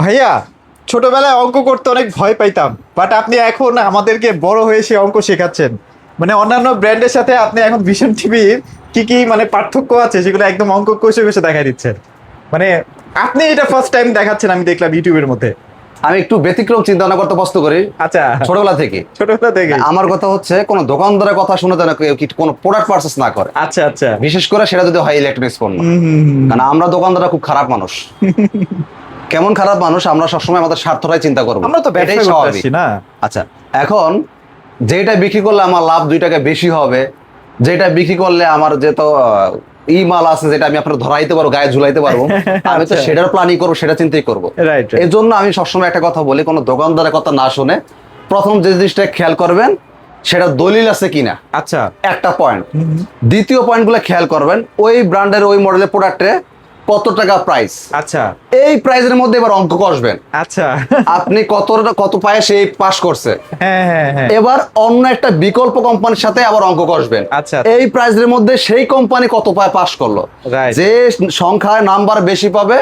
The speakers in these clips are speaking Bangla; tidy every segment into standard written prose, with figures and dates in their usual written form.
ভাইয়া, ছোটবেলায় অঙ্ক করতে অনেক ভয় পাইতাম, বাট আপনি এখন আমাদেরকে বড় হয়ে সে অঙ্ক শেখাচ্ছেন। মানে অন্যান্য ব্র্যান্ডের সাথে আপনি এখন ভিশন টিভির কি কি মানে পার্থক্য আছে সেগুলো একদম অঙ্ক কষে কষে দেখাই দিচ্ছেন। মানে আপনি এটা ফার্স্ট টাইম দেখাচ্ছেন, আমি দেখলাম ইউটিউবের মধ্যে। আমি একটু ব্যতিক্রম চিন্তা ভাবনা করতে পছন্দ করি আচ্ছা, ছোটবেলা থেকে। ছোটবেলা থেকে। আমার কথা হচ্ছে কোনো দোকানদারের কথা শুনে যেন কেউ কোনো প্রোডাক্ট পারচেস না করে, আচ্ছা আচ্ছা। বিশেষ করে সেটা যদি হয় ইলেকট্রনিক্স পণ্য। কারণ আমরা দোকানদাররা খুব খারাপ মানুষ। কেমন খারাপ মানুষ? আমরা সবসময় আমাদের স্বার্থটাই চিন্তা করবো, আমরা তো এটাই ব্যবসা স্বাভাবিক করতেছি না। আচ্ছা, এখন যেটা বিক্রি করলে আমার লাভ 2 টাকা বেশি হবে, যেটা বিক্রি করলে আমার যেহেতু ই মাল আছে যেটা আমি আপনার ধরাইতে পারবো, গায়ে ঝুলাইতে পারবো, আমি তো আচ্ছা। সেটার প্ল্যানই করবো, সেটা চিন্তাই করবো। রাইট। এই জন্য আমি সবসময় একটা কথা বলি, কোনো দোকানদারের কথা না শুনে প্রথম যে জিনিসটা খেয়াল করবেন সেটা দলিল আছে কিনা, আচ্ছা। একটা পয়েন্ট। দ্বিতীয় পয়েন্টগুলো খেয়াল করবেন ওই ব্র্যান্ডের ওই মডেলের প্রোডাক্টে কত টাকা প্রাইস। আচ্ছা এই প্রাইসের মধ্যে এবার অঙ্ক কষবেন, আচ্ছা। আপনি কত পায়ে সেই পাস করছে। হ্যাঁ হ্যাঁ হ্যাঁ। এবার অন্য একটা বিকল্প কোম্পানির সাথে আবার অঙ্ক কষবেন, আচ্ছা। এই প্রাইসের মধ্যে সেই কোম্পানি কত পায় পাস করলো। Right. যে সংখ্যায় নাম্বার বেশি পাবে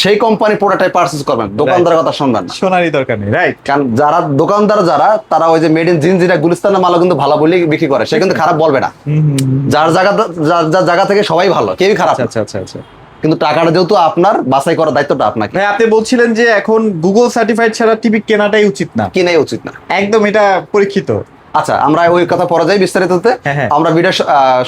সেই কোম্পানি প্রোডাক্টটাই পারচেজ করবেন, দোকানদারের কথা শুনবেন না। শোনারই দরকার নেই। রাইট। কারণ যারা দোকানদার তারা ওই যে মেড ইন জিনজিরা গুলিস্তানের মালও কিন্তু ভালো বলেই বিক্রি করে, সে কিন্তু খারাপ বলবে না। যার জায়গা থেকে সবাই ভালো, কেউই খারাপ না। আচ্ছা আচ্ছা আচ্ছা। কিন্তু টাকাটা যেহেতু আপনার, বাছাই করার দায়িত্বটা আপনাকে। ভাই, আপনি বলছিলেন যে এখন গুগল সার্টিফাইড ছাড়া টিভি কেনাটাই উচিত না। কিনাই উচিত না, একদম এটা পরীক্ষিত। আচ্ছা আমরা ওই কথা পরে যাই বিস্তারিততে। হ্যাঁ, হ্যাঁ। আমরা ভিডিও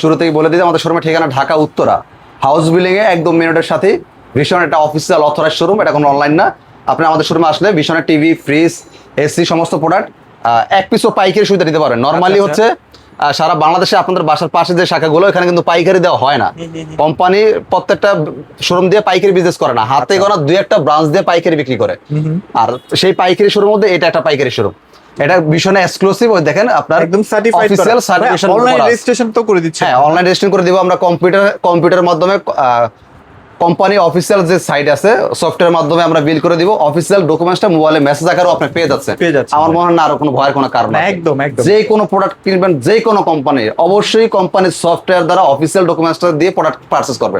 শুরু থেকে বলে দিই, আমাদের শোরুমের ঠিকানা ঢাকা উত্তরা হাউস বিল্ডিং এ একদম মেন রোডের সাথে ভীষণ একটা অফিসিয়াল অথরাইজ শোরুম, এটা কোনো অনলাইন না। আপনি আমাদের শোরুমে আসলে ভীষণের টিভি, ফ্রিজ, এসি সমস্ত প্রোডাক্ট এক পিসও পাইকারি সুবিধা দিতে পারেন। নর্মালি আচ্ছা। হচ্ছে সারা বাংলাদেশে আপনাদের বাসার পাশে যে শাখাগুলো, এখানে কিন্তু পাইকারি দেওয়া হয় না। কোম্পানি প্রত্যেকটা শোরুম দিয়ে পাইকারি বিজনেস করে না, হাতে গোনা 2-1টা ব্রাঞ্চ দিয়ে পাইকারি বিক্রি করে। আর সেই পাইকারি শোরুমের মধ্যে এটা একটা পাইকারি শোরুম, এটা ভীষণ এক্সক্লুসিভ। ওই দেখেন আপনার একদম certified official certification, online registration তো করে দিচ্ছে। হ্যাঁ অনলাইন রেজিস্ট্রেশন করে দিব আমরা। কম্পিউটারের মাধ্যমে কোম্পানি অফিসিয়াল যে সাইট আছে সফটওয়্যারের মাধ্যমে আমরা বিল করে দিব। অফিসিয়াল ডকুমেন্টসটা মোবাইলে মেসেজ আকারেও আপনি পেয়ে যাচ্ছেন। আমার মনে হয় না আরো কোনো ভয়ের কোনো কারণ নেই। একদম একদম। যে কোনো প্রোডাক্ট কিনবেন, যে কোনো কোম্পানির, অবশ্যই কোম্পানির সফটওয়্যার দ্বারা অফিসিয়াল ডকুমেন্টসটা দিয়ে প্রোডাক্ট পারচেজ করবেন।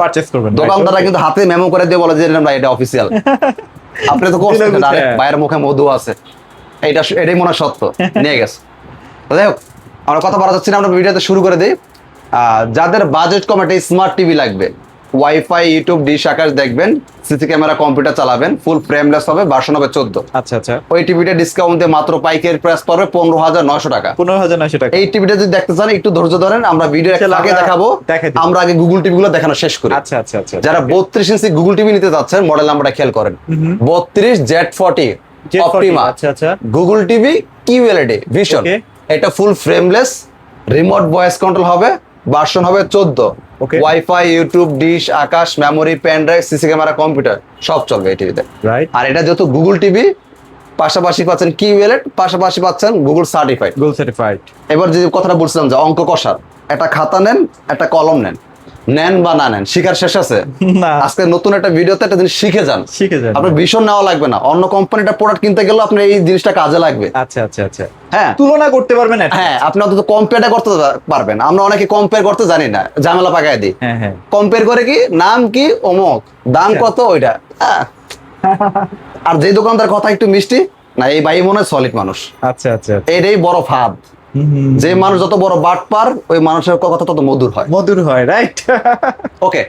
দোকানদাররা কিন্তু হাতে মেমো করে দিয়ে বলে যে এটা অফিসিয়াল। আপনি তো করছেন না, বাইরের মুখে মধু আছে, এটাই মনে হয় সত্য, নিয়ে গেছে। তো যাই হোক, আমরা কথা বলা যাচ্ছি না, আমরা ভিডিওতে শুরু করে দিই। যাদের বাজেট কম একটা স্মার্ট টিভি লাগবে, ওয়াইফাই, ইউটিউব, ডিশ আকাশ দেখবেন, সিসি ক্যামেরা, কম্পিউটার চালাবেন, ফুল ফ্রেমলেস হবে, ভার্সন হবে 14। আচ্ছা আচ্ছা। ওই টিভিটা ডিসকাউন্ট দিয়ে মাত্র পাইকারি প্রাইস পড়বে 15,900 টাকা। 15,900 টাকা। এই টিভিটা যদি দেখতে চান একটু ধৈর্য ধরেন, আমরা ভিডিও আগে দেখাবো। আমরা আগে গুগল টিভি গুলো দেখানো শেষ করি। আচ্ছা আচ্ছা আচ্ছা। যারা 32 ইঞ্চি গুগল টিভি নিতে যাচ্ছেন, মডেল নাম্বারটা খেয়াল করেন, 32 Z40 অপটিমা আচ্ছা আচ্ছা। Google TV QLED vision. এটা full frameless, remote voice control হবে, ভার্সন হবে 14। Wifi, YouTube, dish Akash, memory, pen drive, CC camera, computer সব চলবে এই টিভিতে। রাইট। আর এটা যেহেতু গুগল টিভি, পাশাপাশি পাচ্ছেন কিউএলইডি, পাশাপাশি পাচ্ছেন গুগল সার্টিফাইড। Google certified. এবার যে কথাটা বলছিলাম যে অঙ্ক কষার, একটা খাতা নেন, একটা কলম নেন বা না নেন, শিখার শেষ আছে না। আজকে নতুন একটা ভিডিওতে একটা জিনিস শিখে যান। আপনার ভীষণ নেওয়া লাগবে না, অন্য কোম্পানিটা প্রোডাক্ট কিনতে গেলেও আপনার এই জিনিসটা কাজে লাগবে। আচ্ছা আচ্ছা আচ্ছা। হ্যাঁ, তুলনা করতে পারবেন। হ্যাঁ, আপনি অন্তত কম্পেয়ারটা করতে পারবেন। আমরা অনেকে কম্পেয়ার করতে জানি না, ঝামেলা পাকায় দিই। হ্যাঁ হ্যাঁ। কম্পেয়ার করে কি, নাম কি অমুক, দাম কত ওইটা। আর যে দোকানদার কথা একটু মিষ্টি না, এই ভাই মনে হয় সলিড মানুষ। আচ্ছা আচ্ছা। এটাই বড় ফাঁদ। যে মানুষ যত বড় বাটপার, ওই মানুষের কথা তত মধুর হয়। মধুর হয়। রাইট। ওকে,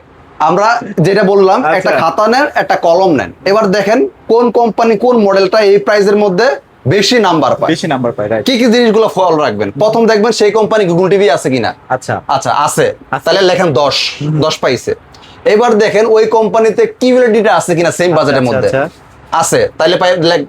আমরা যেটা বললাম, একটা খাতা নেন, একটা কলম নেন। এবার দেখেন কোন কোম্পানি, কোন মডেলটা এই প্রাইসের মধ্যে বেশি নাম্বার পায়। রাইট। কি কি জিনিসগুলো ফলো রাখবেন? প্রথম দেখবেন সেই কোম্পানি গুগল টিভি আছে কিনা। আচ্ছা আচ্ছা আছে, তাহলে লেখেন 10 পাইছে। এবার দেখেন ওই কোম্পানিতে কিউএলইডিটা আছে কিনা সেম বাজেটের মধ্যে। আছে, তাহলে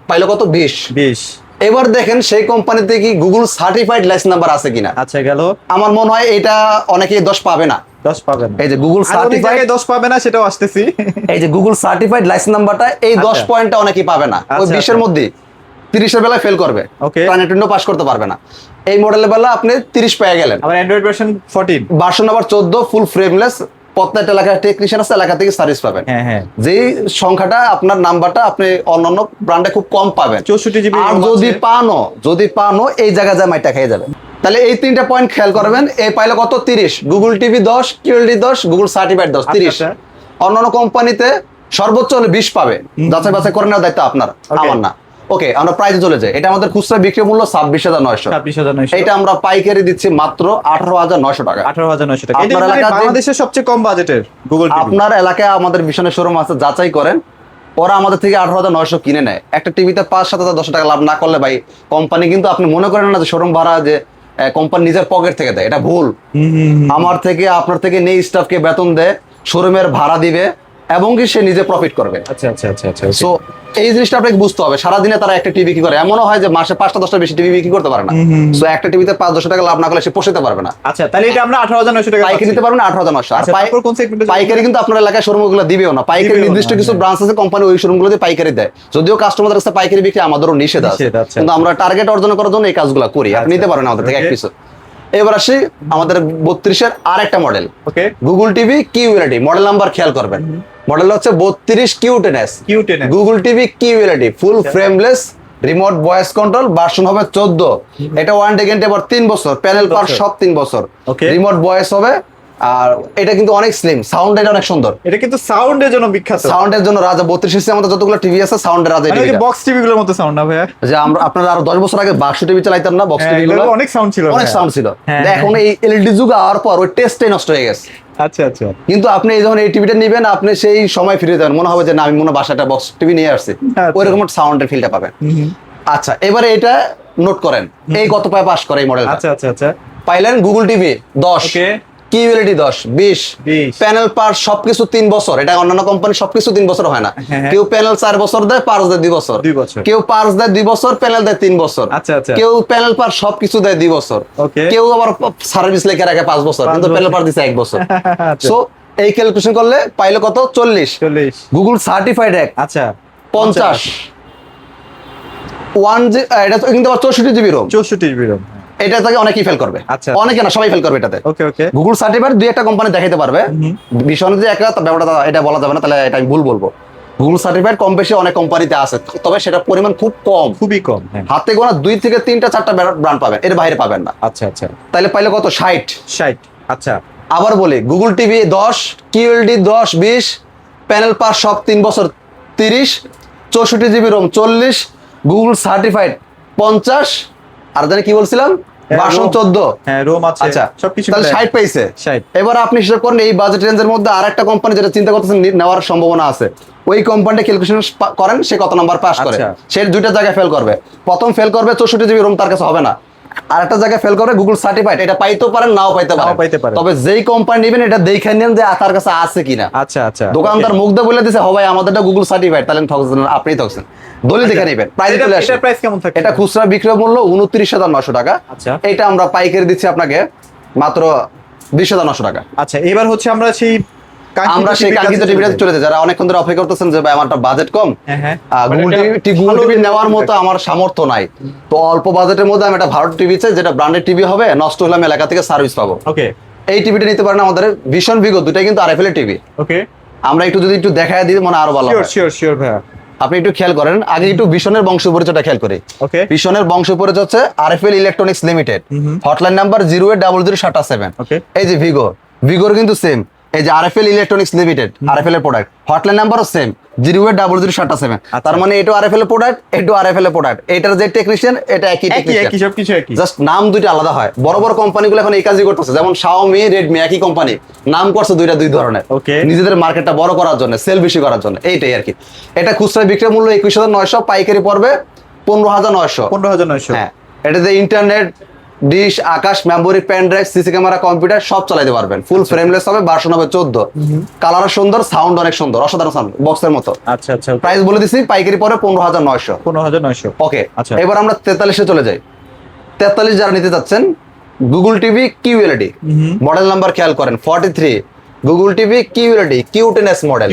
পাইলো কত? 20। এবার দেখেন সেই কোম্পানিতে কি গুগল সার্টিফাইড লাইসেন্স নাম্বার আছে কিনা। আচ্ছা গেল। আমার মনে হয় এটা অনেকেই 10 পাবে না। 10 পাবেন। এই যে গুগল সার্টিফাইড 10 পাবে না, সেটাও আসতেছি। এই যে গুগল সার্টিফাইড লাইসেন্স নাম্বারটা, এই 10 পয়েন্টটা অনেকেই পাবে না। ওই 20 এর মধ্যে 30 এর বেলায় ফেল করবে, প্ল্যানেটেন্ডও পাস করতে পারবে না। এই মডেলের বেলা আপনি 30 পেয়ে গেলেন। আবার অ্যান্ড্রয়েড ভার্সন 14, ভার্সন নাম্বার 14, ফুল ফ্রেমলেস, প্রত্যেকটা এলাকার টেকনিশিয়ান আছে, এলাকা থেকে সার্ভিস পাবেন। হ্যাঁ হ্যাঁ। যেই সংখ্যাটা আপনার নাম্বারটা আপনি অন্যান্য ব্র্যান্ডে খুব কম পাবেন। 64 জিবি। আর যদি পানো এই জায়গায় যা মাইটা খেয়ে যাবে। তাহলে এই 3টা পয়েন্ট খেয়াল করবেন। এই পাইলো কত? 30। Google TV 10, QLED 10, Google certified 10, 30। অন্যান্য কোম্পানিতে সর্বোচ্চ হলে 20 পাবে, যাচাই বাছাই করে নেওয়ার দায়িত্ব আপনার, আমার না। ওকে, আমরা প্রাইসে চলে যাই। এটা আমাদের খুচরা বিক্রি মূল্য 26,900। 26,900। এটা আমরা পাইকারি দিচ্ছি মাত্র 18,900 টাকা। 18,900 টাকা। এটা আপনার মানে এলাকাতে বাংলাদেশের সবচেয়ে কম বাজেটের গুগল টিভি। আপনার এলাকায় আমাদের ভীষণের শোরুম আছে, যাচাই করেন। ওরা আমাদের থেকে 18,900 কিনে নেয়। একটা টিভিতে 5-7,000 টাকা লাভ না করলে ভাই, কোম্পানি কিন্তু আপনি মনে করেন না যে শোরুম ভাড়া যে কোম্পানি নিজের পকেট থেকে দেয়, এটা ভুল। আমার থেকে আপনার থেকে নেই স্টাফকে বেতন দেয়, শোরুমের ভাড়া দিবে এবং কি সে নিজে প্রফিট করবে। আচ্ছা আচ্ছা আচ্ছা আচ্ছা। সো এই জিনিসটা আপনাকে বুঝতে হবে। সারাদিনে তারা একটা টিভি কি করে, এমনও হয় যে মাসে 5টা-10টা বেশি টিভি বিক্রি করতে পারে না। সো একটা টিভিতে 500-1000 টাকা লাভ না করলে সে পোষাতে পারবে না। আচ্ছা, তাহলে এটা আমরা 18,900 টাকা পাইকারি নিতে পারবেন 18,900। আর আচ্ছা, তারপর কোন সেগমেন্টে পাইকারি কিন্তু আপনার এলাকায় শোরুমগুলো দিবেও না। পাইকারি নির্দিষ্ট কিছু ব্রাঞ্চ আছে, কোম্পানি ওই শোরুমগুলোতে পাইকারি দেয়। যদিও কাস্টমারদের কাছে পাইকারি বিক্রি আমাদেরও নিষেধ আছে, কিন্তু আমরা টার্গেট অর্জন করার জন্য এই কাজগুলো করি। আপনি নিতে পারেন আমাদের থেকে এক পিস। এবার আসি আমাদের 32-এর আরেকটা model, okay, Google TV QLED. Model number খেয়াল করবেন, মডেল হচ্ছে 32 কিউ10s। Google TV QLED full frameless, remote voice control, version হবে 14। এটা ওয়ারেন্টি গ্যারান্টি আবার 3 বছর, প্যানেল পার সব 3 বছর, রিমোট ভয়েস হবে। আর এটা কিন্তু অনেক স্লিম, সাউন্ড এটা অনেক সুন্দর। এটা কিন্তু সাউন্ডের জন্য বিখ্যাত, সাউন্ডের জন্য রাজা। 32 ইঞ্চি আমাদের যতগুলো টিভি আছে সাউন্ডের রাজা। এটা বক্স টিভি গুলোর মতো সাউন্ড না ভাইয়া? যে আমরা আপনারা আরো 10 বছর আগে বাক্স টিভি চালাইতাম না, বক্স টিভি গুলো অনেক সাউন্ড ছিল, অনেক সাউন্ড ছিল। এখন এই এলইডি যুগ আওয়ার পর ওই টেস্টটাই নষ্ট হয়ে গেছে। আচ্ছা আচ্ছা। কিন্তু আপনি যখন এই টিভিটা নেবেন, আপনি সেই সময় ফিরে যাবেন, মনে হবে যে না আমি মনে বাসাটা বক্স টিভি নিয়ে আসছি, ওইরকম সাউন্ডের ফিলটা পাবেন। আচ্ছা, এবারে এটা নোট করেন, এই কত পায় পাস করে এই মডেল। আচ্ছা আচ্ছা আচ্ছা। পাইলেন Google TV 10, QLED 10, 20, panel part সবকিছু 3 বছর। এটা অন্যান্য কোম্পানি সবকিছু 3 বছর হয় না। কেউ প্যানেল 4 বছর দেয়, পার্টস দেয় 2 বছর, কেউ পার্টস দেয় 2 বছর, প্যানেল দেয় 3 বছর, কেউ প্যানেল পার্ট সবকিছু দেয় 2 বছর, কেউ আবার সার্ভিস লেখা রাখে 5 বছর, কিন্তু প্যানেল পার্ট দিছে 1 বছর। সো এই ক্যালকুলেশন করলে পাইলে কত? 40। গুগল সার্টিফাইড এক। আচ্ছা, 50। এটা তো কিন্তু 64 জিবি রোম। 64 GB ROM. এটা থেকে অনেকেই ফেল করবে, অনেকে না সবাই ফেল করবে এটাতে। ওকে ওকে। গুগল সার্টিফাইড দুই একটা কোম্পানি দেখাইতে পারবে, ভীষণ যে একটা ব্যাপারটা এটা বলা যাবে না, তাহলে এটা আমি ভুল বলবো। গুগল সার্টিফাইড কম বেশি অনেক কোম্পানিতে আছে, তবে সেটা পরিমাণ খুব কম, খুবই কম। হাতে গোনা 2 থেকে 3টা 4টা ব্র্যান্ড পাবেন, এর বাইরে পাবেন না। আচ্ছা আচ্ছা। তাহলে পাইলে কত? 60। আচ্ছা, আবার বলি, Google TV 10, QLED 10, 20, panel pass সব 3 বছর 30, 64 জিবি রোম 40, গুগল সার্টিফাইড 50, আর জানি কি বলছিলাম, ভার্সন 14। হ্যাঁ, রোম আছে, আচ্ছা সবকিছু তাহলে 60 পাইছে। 60। এবার আপনি হিসাব করেন এই বাজেট রেঞ্জের মধ্যে আরেকটা কোম্পানি যেটা চিন্তা করতেছেন নেওয়ার সম্ভাবনা আছে, ওই কোম্পানিটা ক্যালকুলেশন করেন সে কত নাম্বার পাস করে। সে দুইটা জায়গায় ফেল করবে। প্রথম ফেল করবে 64 জিবি রোম, তার কাছে হবে না। আরেকটা জায়গায় ফেল করবে গুগল সার্টিফাইড, এটা পাইতেও পারেন নাও পাইতে পারেন, তবে যেই কোম্পানি নেবেন এটা দেখে নেন যে তার কাছে আছে কিনা। আচ্ছা আচ্ছা। দোকানদার মুখ দিয়ে বলে দিছে ভাই আমাদেরটা গুগল সার্টিফাইড, তাহলে ঠকছেন, আপনিই ঠকছেন। দলিল দেখে নেবেন। প্রাইস চলে আসে। এটা প্রাইস কেমন থাকে? এটা খুচরা বিক্রয় মূল্য 29,900 টাকা। আচ্ছা, এটা আমরা পাইকারি দিচ্ছি আপনাকে মাত্র 20,900 টাকা। আচ্ছা, এবার হচ্ছে আমরা সেই কাঙ্ক্ষিত টিভিটাতে চলে যাই। যারা অনেকক্ষণ ধরে অপেক্ষা করতেছেন যে ভাই আমারটা বাজেট কম, গুগল টিভি নেওয়ার মতো আমার সামর্থ্য নাই, তো অল্প বাজেটের মধ্যে আমি একটা ভালো টিভি চাই যেটা ব্র্যান্ডেড টিভি হবে, নষ্ট হলে আমি এলাকা থেকে সার্ভিস পাবো। ওকে, এই টিভিটা নিতে পারেন আমাদের ভিশন ভিগো, দুটাই কিন্তু আরএফএল এর টিভি। ওকে, আমরা যদি একটু দেখায় দিই মনে আরো ভালো হয়। শিওর ভাই। আপনি একটু খেয়াল করেন, আগে একটু ভিশনের বংশ পরিচয়টা খেয়াল করি। ওকে, ভিশনের বংশ পরিচয় হচ্ছে RFL electronics limited, hotline number 08007। ওকে, এই যে ভিগোর কিন্তু সেম, এই যে আরএফএল ইলেকট্রনিক্স লিমিটেড, আরএফএল এর প্রোডাক্ট, হটলাইন নাম্বারও সেম 08007। তার মানে এটা আরএফএল এর প্রোডাক্ট, এটা আরএফএল এর প্রোডাক্ট, এটার যে টেকনিশিয়ান এটা একই টেকনিশিয়ান, একই সবকিছু একই, জাস্ট নাম দুইটা আলাদা হয়। বড় বড় কোম্পানিগুলো এখন এই কাজই করতেছে, যেমন Xiaomi, Redmi একই কোম্পানি, নাম করছে দুইটা দুই ধরনের, নিজেদের মার্কেটটা বড় করার জন্য, সেল বেশি করার জন্য, এইটাই আর কি। এটা খুচরা বিক্রয় মূল্য 21,900, পাইকারি পড়বে 15,900। 15,900। হ্যাঁ, এটাতে internet, dish, Akash, memory, pen drive, CC camera, computer সব চালাতে পারবেন। ফুল ফ্রেমলেস হবে, ভার্সন হবে 14, কালার সুন্দর, সাউন্ড অনেক সুন্দর, অসাধারণ সাউন্ড, বক্সের মতো। আচ্ছা আচ্ছা। প্রাইস বলে দিছি, পাইকারি পরে 15,900। 15,900। ওকে, আচ্ছা, এবার আমরা 43-এ চলে যাই। 43 যারা নিতে চাচ্ছেন, Google TV QLED, model number খেয়াল করেন 43, গুগল টিভি কিউএলইডি কিউ10s মডেল,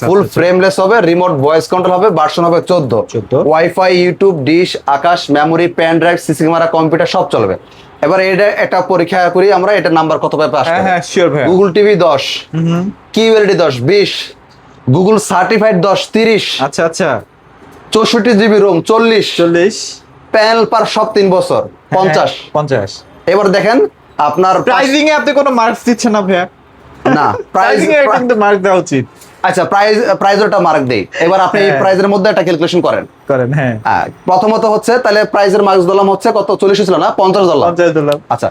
ফুল ফ্রেমলেস হবে, রিমোট ভয়েস কন্ট্রোল হবে, ভার্সন হবে 14, wifi, YouTube, dish, Akash, memory, pen drive, CC camera, computer সব চলবে। এবার এটা একটা পরীক্ষা করি আমরা, এটা নাম্বার কত পাবে পাস? হ্যাঁ শিওর ভাই। Google TV 10, QLED 10, 20, Google certified 10, 30। আচ্ছা আচ্ছা। 64 জিবি রোম 40, প্যানেল পার সব 3 বছর 50। এবার দেখেন আপনার প্রাইসিং এ আপনি কোনো মার্কস দিচ্ছেন না ভাইয়া? না, প্রাইসিং এ কিন্তু মার্ক দেওয়া উচিত। আচ্ছা প্রাইজেরটা মার্ক দেই, এবার আপনি এই প্রাইজের মধ্যে একটা ক্যালকুলেশন করেন। হ্যাঁ প্রথমত হচ্ছে তাহলে প্রাইজের মার্কস দিলাম হচ্ছে কত, 40 ছিল না, 50 দিলাম। আচ্ছা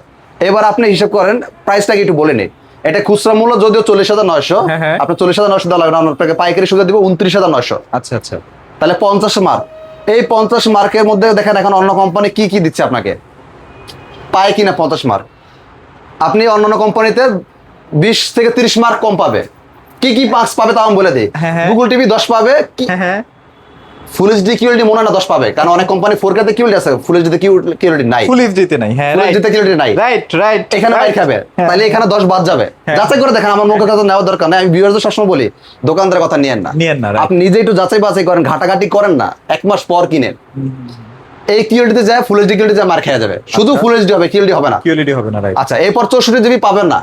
এবার আপনি হিসাব করেন প্রাইসটাকে একটু বলে নিন। এটা খুচরা মূল্য যদিও 40,900, আপনি 40,900 দেওয়া লাগবে, আমরা আপনাকে পাইকারি সুদে দিব 29,900। আচ্ছা আচ্ছা, তাহলে 50 মার্ক। এই 50 মার্কের মধ্যে দেখেন এখন অন্য কোম্পানি কি কি দিচ্ছে আপনাকে, পায় কিনা 50 মার্ক। আপনি অন্যান্য কোম্পানিতে 20 থেকে 30 মার্ক কম পাবে। কি কি মার্কস পাবে তাও আমি বলে দিই। গুগল টিভি 10 পাবে, ফুল এইচডি কিউএলডি মনে হয় না 10 পাবে, কারণ অনেক কোম্পানি 4K তে কিউএলডি আছে, ফুল এইচডি তে কিউএলডি নাই, ফুল এইচডি তে নাই। হ্যাঁ ফুল এইচডি তে কিউএলডি নাই, রাইট এখানে পাই খাবে। তাহলে এখানে 10 বাদ যাবে। যাচাই করে দেখেন, আমার মুখের কথা নেওয়ার দরকার নাই, আমি ভিউয়ারদের সবসময় বলি দোকানদারের কথা নিয়েন না, আপনি নিজে একটু যাচাই বাছাই করেন, ঘাটাঘাটি করেন না, এক মাস পর কিনেন। এই কিউএলডি তে যায় ফুল এইচডি কিউএলডি যায় মার খেয়ে যাবে, শুধু ফুল এইচডি হবে, কিউএলডি হবে না। রাইট। আচ্ছা এরপর 64 জিবি পাবেন না,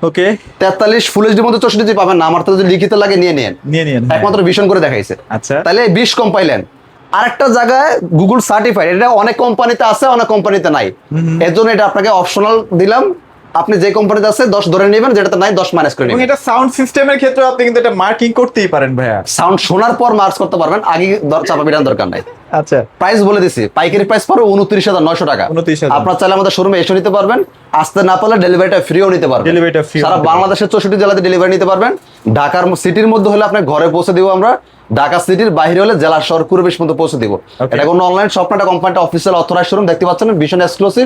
ওকে 43 ফুল এইচডি মধ্যে 64 জিবি পাবেন না, আমার তো যদি লিখিত লাগে নিয়ে নেন, একমাত্র ভিশন করে দেখাইছে। আচ্ছা তাহলে 20 কম পাইলেন। আরেকটা জায়গায় গুগল সার্টিফাইড, এটা অনেক কোম্পানিতে আছে অনেক কোম্পানিতে নাই, এর জন্য এটা আপনাকে অপশনাল দিলাম। আপনি যে কোম্পানিতে আছে 10 ধরে নেবেন, যেটাতে নাই 10 মাইনাস করে নেবেন। এটা সাউন্ড সিস্টেমের ক্ষেত্রে আপনি কিন্তু এটা মার্কিং করতেই পারেন ভাইয়া, সাউন্ড শোনার পর মার্কস করতে পারবেন, আগে চাপা বিরান দরকার নাই। আচ্ছা প্রাইস বলে দিছি, পাইকারি প্রাইস পড়বে 29,900 টাকা। 29,000 আপনার চাইলে আমাদের শোরুমে এসে নিতে পারবেন, আসতে না পারলে ডেলিভারিটা ফ্রিও নিতে পারবেন। সারা বাংলাদেশের 64 জেলাতে ডেলিভারি নিতে পারবেন। ঢাকার সিটির মধ্যে হলে আপনার ঘরে পৌঁছে দিব আমরা, ঢাকা সিটির বাইরে হলে জেলার শহর কুরবেশ পর্যন্ত পৌঁছে দিব। এটা কোনো অনলাইন শপ না, এটা কোম্পানিটা অফিসিয়াল অথরাইজড শোরুম, দেখতে পাচ্ছেন ভীষণ এক্সক্লুসিভ।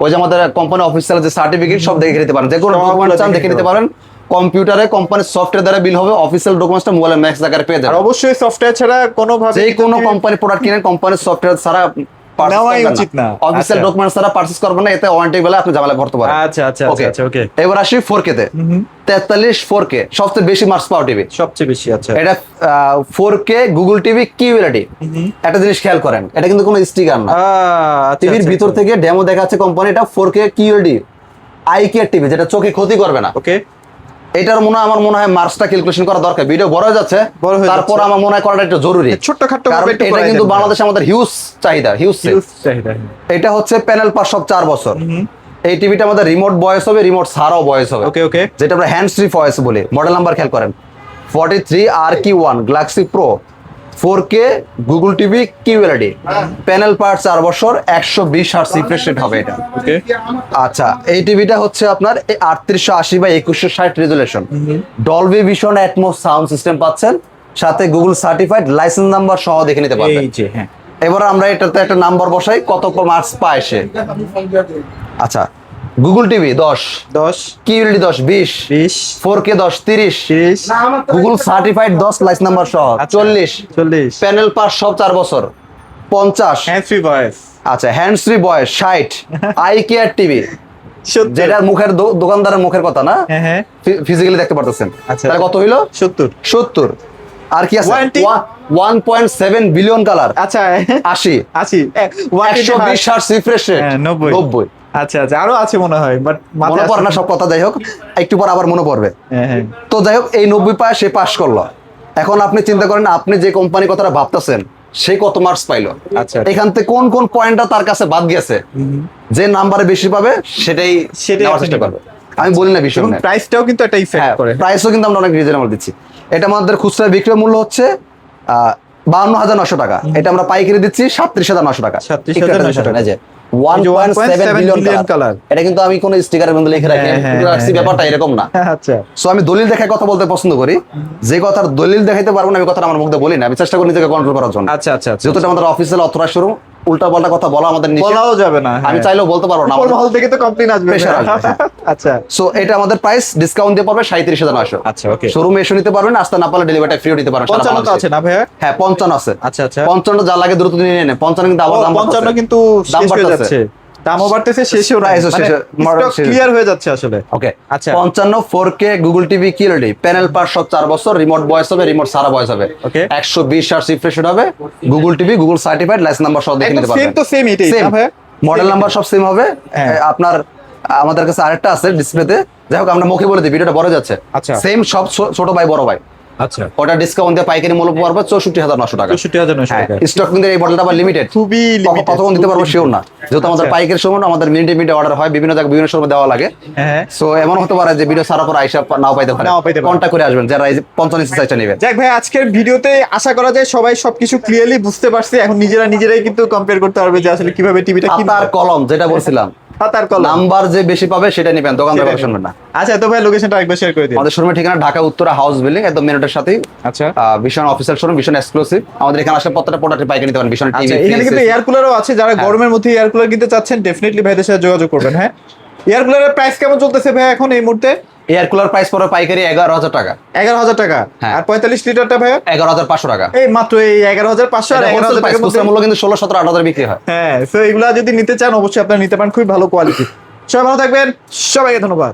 ওই যে আমাদের কোম্পানি অফিসিয়াল যে সার্টিফিকেট সব দেখে নিতে পারেন, যে কোনো ডকুমেন্ট চান দেখে নিতে পারেন। কম্পিউটারে কোম্পানির সফটওয়্যার দ্বারা বিল হবে, অফিসিয়াল ডকুমেন্টসটা মোবাইলে ম্যাক্স আকারে পেয়ে যাবেন। আর অবশ্যই সফটওয়্যার ছাড়া কোনোভাবে যে কোনো কোম্পানি প্রোডাক্ট কিনেন কোম্পানির সফটওয়্যার ছাড়া নেওয়াই উচিত না, অফিসিয়াল ডকুমেন্টস ছাড়া পারচেজ করবেন না, এতে ওয়ারেন্টি বেলা আপনি ঝামেলা পড়তে পারেন। আচ্ছা আচ্ছা আচ্ছা ওকে। এবার আসি 4K তে। 43 4K সবচেয়ে বেশি মার্কস পাওয়া টিভি, সবচেয়ে বেশি। আচ্ছা এটা 4K গুগল টিভি কিউএলডি। একটা জিনিস খেয়াল করেন, এটা কিন্তু কোনো স্টিকার না, টিভির ভিতর থেকে ডেমো দেখাচ্ছে কোম্পানি, এটা 4K QLED eye care TV, যেটা চোখে ক্ষতি করবে না। ওকে এটার আমার মনে হয় মার্কসটা ক্যালকুলেশন করা দরকার, ভিডিও বড় হয়ে যাচ্ছে, তারপর আমার মনে হয় করাটা একটু জরুরি, ছোটখাটো কারণ এটা কিন্তু বাংলাদেশে আমাদের হিউজ চাহিদা। এটা হচ্ছে প্যানেল পাস সব 4 বছর। এই টিভিটা আমাদের রিমোট ভয়েস হবে, রিমোট ছাড়াও ভয়েস হবে। ওকে ওকে, যেটা আমরা হ্যান্ডস ফ্রি ভয়েস বলি। মডেল নাম্বার খেয়াল করেন 43RQ1 Galaxy pro 4K Google TV QLED, panel part 4 বছর, 120 হার্টজ রিফ্রেশ রেট হবে এটা। ওকে আচ্ছা এই টিভিটা হচ্ছে আপনার 3880x2160 resolution, Dolby vision atoms sound system পাচ্ছেন, সাথে গুগল সার্টিফাইড লাইসেন্স নাম্বার সহ দেখে নিতে পারবেন। এই যে হ্যাঁ, এবার আমরা এটাতে একটা নাম্বার বসাই কত মার্কস পায় সে। আচ্ছা Google TV 10 QLED 10 20 4K 10 30 Google certified 10 licence number সহ 40 প্যানেল পাস সব 4 বছর 50 হ্যান্ডস ফ্রি ভয়েস। আচ্ছা hands free voice 60 eye care TV, যেটার মুখের দোকানদারের মুখের কথা না, ফিজিক্যালি দেখতে পারতেছেন। তাহলে কত হইলো 70। আর কি আছে 1.7 বিলিয়ন কালার। আচ্ছা 80 120 হার্টজ রিফ্রেশ রেট 90। আচ্ছা আচ্ছা আরো আছে মনে হয়, বাট মনে পড়ে না সব কথা, যাই হোক একটু পর আবার মনে পড়বে। তো যাই হোক এই 90 পায় সে পাস করলো। এখন আপনি চিন্তা করেন আপনি যে কোম্পানি কথাটা ভাবতেছেন সে কত মার্কস পাইলো। আচ্ছা এখান থেকে কোন কোন পয়েন্টটা তার কাছে বাদ গেছে, যে নাম্বারে বেশি পাবে সেটাই নেওয়ার চেষ্টা করবে। আমি বলি না বিষয় না, প্রাইসটাও কিন্তু একটা ইফেক্ট করে, প্রাইসও কিন্তু আমরা অনেক রিজনেবল দিচ্ছি। এটা আমাদের খুচরা বিক্রয় মূল্য হচ্ছে 52,900 টাকা, এটা আমরা পাইকারি দিচ্ছি 37,900 টাকা। 37,900 টাকা। 1.7 বিলিয়ন কালার। এটা কিন্তু আমি কোন স্টিকারের মধ্যে লিখে রাখি, ব্যাপারটা এরকম না। আচ্ছা সো আমি দলিল দেখায় কথা বলতে পছন্দ করি, যে কথার দলিল দেখাইতে পারবো না আমি কথাটা আমার মুখ দিয়ে বলি না, আমি চেষ্টা করি নিজেকে কন্ট্রোল করার জন্য। আচ্ছা আচ্ছা, যেহেতু আমাদের অফিসিয়াল অথরাইজ শোরুম, উল্টা পাল্টা কথা বলা আমাদের নিষেধ, বলাও যাবে না, আমি চাইলেও বলতে পারবো না, মহল থেকে তো কমপ্লেইন আসবে। আচ্ছা সো এটা আমাদের প্রাইস ডিসকাউন্ট দিয়ে পড়বে 37,900। আচ্ছা ওকে, শোরুমে এসে নিতে পারবেন, আসতে না পারলে ডেলিভারিটা ফ্রি দিতে পারবেন। 55 আছে না ভাইয়া? হ্যাঁ 55 আছে। আচ্ছা আচ্ছা 55 যা লাগে দ্রুত নিয়ে নেন। 55 কিন্তু আবার দাম 55 কিন্তু শেষ হয়ে যাচ্ছে, দামও বাড়তেছে, শেষও নাই, স্টক ক্লিয়ার হয়ে যাচ্ছে আসলে। ওকে আচ্ছা 55 4K Google TV QLED, panel pass সব 4 বছর, রিমোট ভয়েস হবে, রিমোট সারা ভয়েস হবে, 120 হার্টজ রিফ্রেশ রেট হবে, Google TV Google certified licence number সব দেখে নিতে পারবেন। সেম তো সেম এটাই না ভাই, মডেল নাম্বার সব সেম হবে। আপনার আমাদের কাছে আরেকটা আছে ডিসপ্লেতে, যাই হোক আমরা মুখে বলে দিই, ভিডিওটা বড় যাচ্ছে। আচ্ছা সেম সব ছোট ভাই বড় ভাই আচ্ছা ওটা ডিসকাউন্ট দিয়ে পাইকারি মূল্য পড়বে 64,900 টাকা। 64,900 টাকা। স্টক কিন্তু এই মডেলটা আবার লিমিটেড, খুবই limited, কতক্ষণ দিতে পারবো খুবই শিওর না, যেহেতু আমাদের আচ্ছা। পাইকারি সময় আমাদের মিনিটে মিনিটে অর্ডার হয়, বিভিন্ন জায়গায় বিভিন্ন সময় দেওয়া লাগে। হ্যাঁ সো এমন হতে পারে যে ভিডিও ছাড়ার পর আইসা নাও পাইতে পারে, নাও পাইতে পারে। কন্টাক্ট করে আসবেন যারা এই 55 ইঞ্চি সাইজটা নেবেন। যাক ভাই, আজকের ভিডিওতে আশা করা যায় সবাই সবকিছু ক্লিয়ারলি বুঝতে পারছে। এখন নিজেরাই কিন্তু কম্পেয়ার করতে পারবে যে আসলে কিভাবে টিভিটা কিনতে খাতার কলম যেটা বলছিলাম, খাতার কলম। নাম্বার যে বেশি পাবে সেটা নেবেন, দোকানদার কথা শুনবেন না। আচ্ছা, তো ভাই লোকেশনটা আরেকবার শেয়ার করে দিন। আমাদের শোরুমের ঠিকানা ঢাকা উত্তরা হাউস বিল্ডিং, একদম মেন রোডের সাথেই আচ্ছা ভীষণ অফিসিয়াল শোরুম, ভীষণ এক্সক্লুসিভ। আমাদের এখানে আসলে প্রত্যেকটা প্রোডাক্ট পাইকারি নিতে পারেন, ভীষণ টিভি, আচ্ছা, এখানে কিন্তু এয়ার কুলারও আছে। যারা গরমের মধ্যে এয়ার কুলার কিনতে চাচ্ছেন ডেফিনেটলি ভাইদের সাথে যোগাযোগ করবেন। হ্যাঁ, এয়ার কুলারের প্রাইস কেমন চলতেছে ভাই এখন এই মুহূর্তে? এয়ার কুলার প্রাইস পড়বে পাইকারি 11,000 টাকা। 11,000 টাকা। হ্যাঁ। আর 45 লিটারটা ভাই 11,500 টাকা। এই মাত্র এই 11,500 আর 11,000 টাকার মধ্যে। খুচরা মূল্য কিন্তু 16, 17, 18 বিক্রি হয়। হ্যাঁ, তো এগুলা যদি নিতে চান অবশ্যই আপনারা নিতে পারেন, খুবই ভালো কোয়ালিটি। সবাই ভালো থাকবেন, সবাইকে ধন্যবাদ।